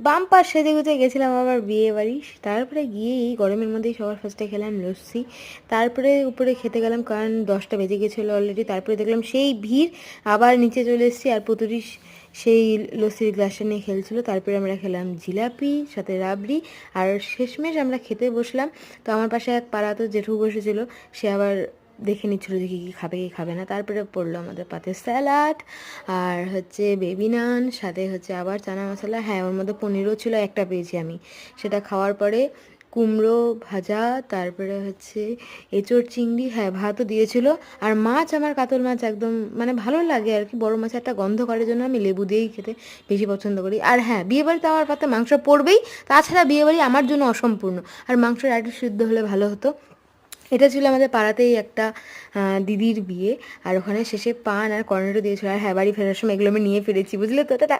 Bumper সেজে গুজে গেছিলাম আবার বিয়ে বাড়ি। তারপরে গিয়ে এই গরমের মধ্যেই সবার ফার্স্টে খেলাম লস্যি, তারপরে উপরে খেতে গেলাম কারণ 10টা বেজে গেছিলো অলরেডি। তারপরে দেখলাম সেই ভিড়, আবার নিচে চলে এসেছি আর পুতুরি সেই লস্যির গ্লাসটা নিয়ে খেলছিল। তারপরে আমরা খেলাম জিলাপি সাথে রাবড়ি, আর শেষমেশ আমরা খেতে বসলাম। তো আমার পাশে এক পাড়াতো জেঠু বসেছিল, সে আবার দেখে নিচ্ছিল যে কী কী খাবে কী খাবে না। তারপরে পড়লো আমাদের পাতে স্যালাড আর হচ্ছে বেবি নান, সাথে হচ্ছে আবার চানা মশলা, হ্যাঁ ওর মধ্যে পনিরও ছিল, একটা পেয়েছি আমি। সেটা খাওয়ার পরে কুমড়ো ভাজা, তারপরে হচ্ছে এঁচোড় চিংড়ি, হ্যাঁ ভাতও দিয়েছিল। আর মাছ, আমার কাতল মাছ একদম মানে ভালো লাগে আর কি, বড় মাছ একটা গন্ধ করার জন্য আমি লেবু দিয়েই খেতে বেশি পছন্দ করি। আর হ্যাঁ, বিয়েবাড়িতে আমার পাতে মাংস পড়বেই, তাছাড়া বিয়েবাড়ি আমার জন্য অসম্পূর্ণ। আর মাংসটা একটু সিদ্ধ হলে ভালো হতো। এটা ছিল আমাদের পাড়াতেই একটা দিদির বিয়ে, আর ওখানে শেষে পান আর কর্নেটো দিয়েছিল। আর হ্যাঁ, বাড়ি ফেরার সময় এগুলো আমি নিয়ে ফিরেছি, বুঝলে তো। টাটা।